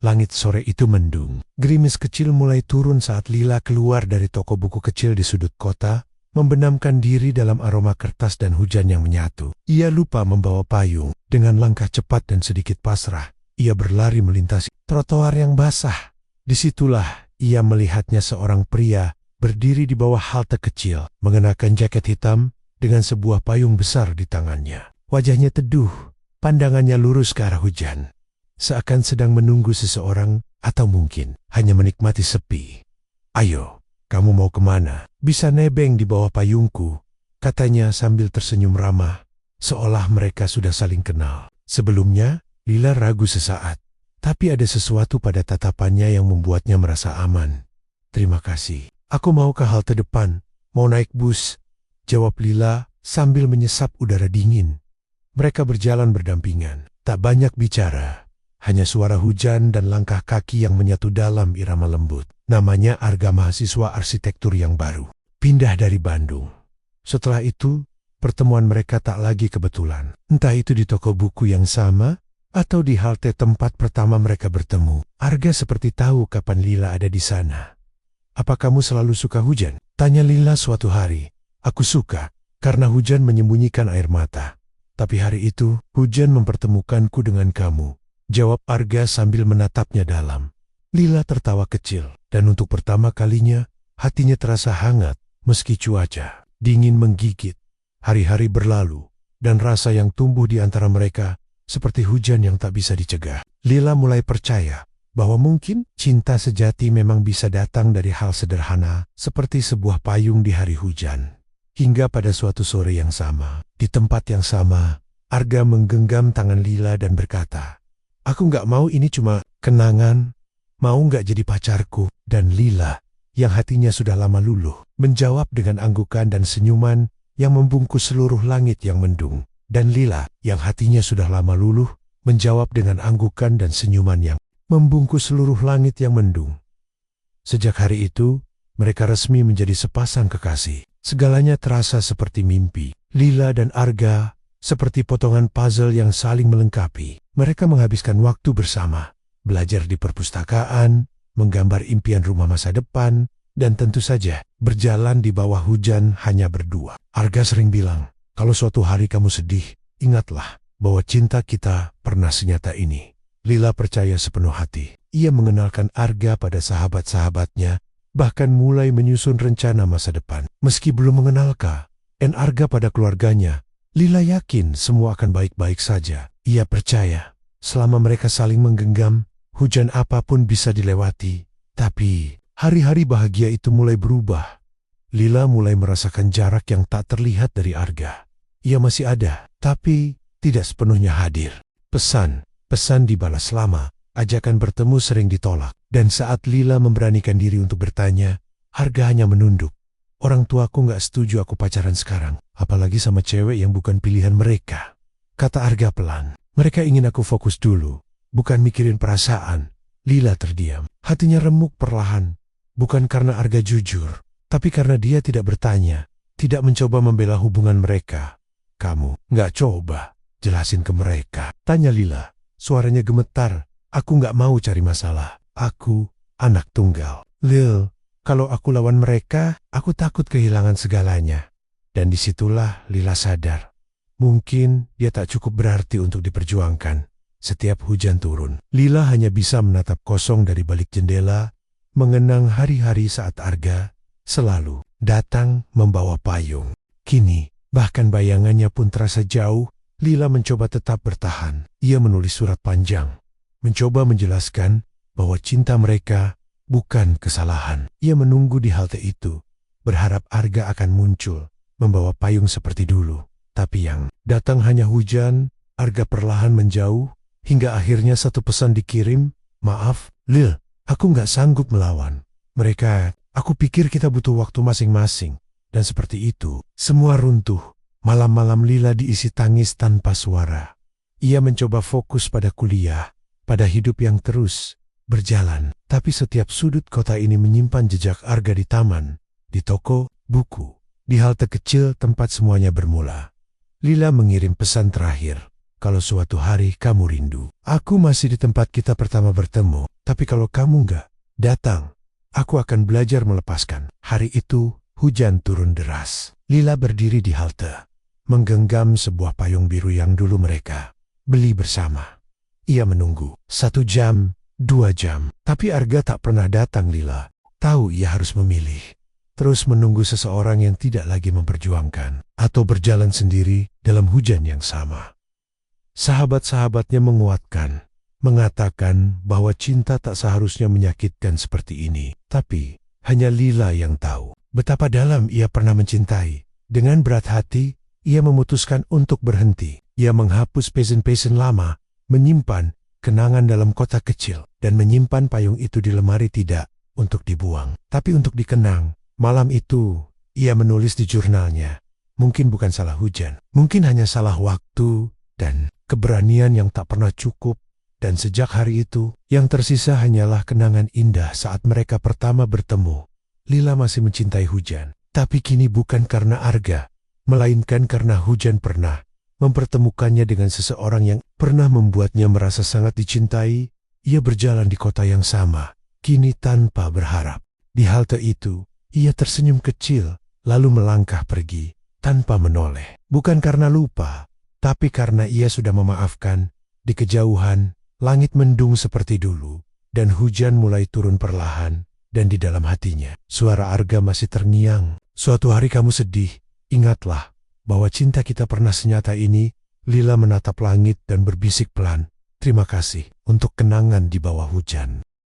Langit sore itu mendung. Gerimis kecil mulai turun saat Lila keluar dari toko buku kecil di sudut kota, membenamkan diri dalam aroma kertas dan hujan yang menyatu. Ia lupa membawa payung. Dengan langkah cepat dan sedikit pasrah, ia berlari melintasi trotoar yang basah. Disitulah ia melihatnya seorang pria berdiri di bawah halte kecil, mengenakan jaket hitam dengan sebuah payung besar di tangannya. Wajahnya teduh, pandangannya lurus ke arah hujan. Seakan sedang menunggu seseorang atau mungkin hanya menikmati sepi. "Ayo, kamu mau kemana? Bisa nebeng di bawah payungku," katanya sambil tersenyum ramah, seolah mereka sudah saling kenal. Sebelumnya, Lila ragu sesaat, tapi ada sesuatu pada tatapannya yang membuatnya merasa aman. "Terima kasih. Aku mau ke halte depan, mau naik bus," jawab Lila sambil menyesap udara dingin. Mereka berjalan berdampingan, tak banyak bicara. Hanya suara hujan dan langkah kaki yang menyatu dalam irama lembut. Namanya Arga, mahasiswa arsitektur yang baru. Pindah dari Bandung. Setelah itu, pertemuan mereka tak lagi kebetulan. Entah itu di toko buku yang sama, atau di halte tempat pertama mereka bertemu. Arga seperti tahu kapan Lila ada di sana. "Apa kamu selalu suka hujan?" tanya Lila suatu hari. "Aku suka, karena hujan menyembunyikan air mata. Tapi hari itu, hujan mempertemukanku dengan kamu," jawab Arga sambil menatapnya dalam. Lila tertawa kecil, dan untuk pertama kalinya, hatinya terasa hangat meski cuaca dingin menggigit. Hari-hari berlalu, dan rasa yang tumbuh di antara mereka seperti hujan yang tak bisa dicegah. Lila mulai percaya bahwa mungkin cinta sejati memang bisa datang dari hal sederhana seperti sebuah payung di hari hujan. Hingga pada suatu sore yang sama, di tempat yang sama, Arga menggenggam tangan Lila dan berkata, "Aku nggak mau ini cuma kenangan, mau nggak jadi pacarku?" Dan Lila, yang hatinya sudah lama luluh, menjawab dengan anggukan dan senyuman yang membungkus seluruh langit yang mendung. Dan Lila, yang hatinya sudah lama luluh, menjawab dengan anggukan dan senyuman yang membungkus seluruh langit yang mendung. Sejak hari itu, mereka resmi menjadi sepasang kekasih. Segalanya terasa seperti mimpi. Lila dan Arga seperti potongan puzzle yang saling melengkapi. Mereka menghabiskan waktu bersama, belajar di perpustakaan, menggambar impian rumah masa depan, dan tentu saja berjalan di bawah hujan hanya berdua. Arga sering bilang, "Kalau suatu hari kamu sedih, ingatlah bahwa cinta kita pernah senyata ini." Lila percaya sepenuh hati. Ia mengenalkan Arga pada sahabat-sahabatnya, bahkan mulai menyusun rencana masa depan. Meski belum mengenal Arga pada keluarganya, Lila yakin semua akan baik-baik saja. Ia percaya, selama mereka saling menggenggam, hujan apapun bisa dilewati. Tapi, hari-hari bahagia itu mulai berubah. Lila mulai merasakan jarak yang tak terlihat dari Arga. Ia masih ada, tapi tidak sepenuhnya hadir. Pesan dibalas lama, ajakan bertemu sering ditolak. Dan saat Lila memberanikan diri untuk bertanya, Arga hanya menunduk. "Orang tuaku nggak setuju aku pacaran sekarang, apalagi sama cewek yang bukan pilihan mereka," kata Arga pelan. "Mereka ingin aku fokus dulu, bukan mikirin perasaan." Lila terdiam. Hatinya remuk perlahan, bukan karena Arga jujur, tapi karena dia tidak bertanya, tidak mencoba membela hubungan mereka. "Kamu nggak coba jelasin ke mereka?" tanya Lila. Suaranya gemetar. "Aku nggak mau cari masalah. Aku anak tunggal. Lil, kalau aku lawan mereka, aku takut kehilangan segalanya." Dan disitulah Lila sadar. Mungkin dia tak cukup berarti untuk diperjuangkan. Setiap hujan turun, Lila hanya bisa menatap kosong dari balik jendela, mengenang hari-hari saat Arga selalu datang membawa payung. Kini, bahkan bayangannya pun terasa jauh. Lila mencoba tetap bertahan. Ia menulis surat panjang, mencoba menjelaskan bahwa cinta mereka bukan kesalahan. Ia menunggu di halte itu, berharap Arga akan muncul, membawa payung seperti dulu. Tapi yang datang hanya hujan. Arga perlahan menjauh, hingga akhirnya satu pesan dikirim, "Maaf, Lil, aku nggak sanggup melawan mereka. Aku pikir kita butuh waktu masing-masing." Dan seperti itu, semua runtuh. Malam-malam Lila diisi tangis tanpa suara. Ia mencoba fokus pada kuliah, pada hidup yang terus berjalan. Tapi setiap sudut kota ini menyimpan jejak Arga di taman, di toko buku, di halte kecil tempat semuanya bermula. Lila mengirim pesan terakhir, kalau suatu hari kamu rindu. Aku masih di tempat kita pertama bertemu, tapi kalau kamu nggak datang, aku akan belajar melepaskan. Hari itu, hujan turun deras. Lila berdiri di halte, menggenggam sebuah payung biru yang dulu mereka beli bersama. Ia menunggu 1 jam, 2 jam, tapi Arga tak pernah datang. Lila tahu ia harus memilih. Terus menunggu seseorang yang tidak lagi memperjuangkan atau berjalan sendiri dalam hujan yang sama. Sahabat-sahabatnya menguatkan, mengatakan bahwa cinta tak seharusnya menyakitkan seperti ini. Tapi hanya Lila yang tahu betapa dalam ia pernah mencintai. Dengan berat hati, ia memutuskan untuk berhenti. Ia menghapus pesen-pesen lama, menyimpan kenangan dalam kotak kecil, dan menyimpan payung itu di lemari tidak untuk dibuang, tapi untuk dikenang. Malam itu, ia menulis di jurnalnya, mungkin bukan salah hujan, mungkin hanya salah waktu dan keberanian yang tak pernah cukup. Dan sejak hari itu, yang tersisa hanyalah kenangan indah saat mereka pertama bertemu. Lila masih mencintai hujan, tapi kini bukan karena Arga, melainkan karena hujan pernah mempertemukannya dengan seseorang yang pernah membuatnya merasa sangat dicintai. Ia berjalan di kota yang sama, kini tanpa berharap. Di halte itu, ia tersenyum kecil, lalu melangkah pergi, tanpa menoleh. Bukan karena lupa, tapi karena ia sudah memaafkan. Di kejauhan, langit mendung seperti dulu, dan hujan mulai turun perlahan, dan di dalam hatinya, suara Arga masih terngiang. Suatu hari kamu sedih, ingatlah bahwa cinta kita pernah senyata ini. Lila menatap langit dan berbisik pelan, terima kasih untuk kenangan di bawah hujan.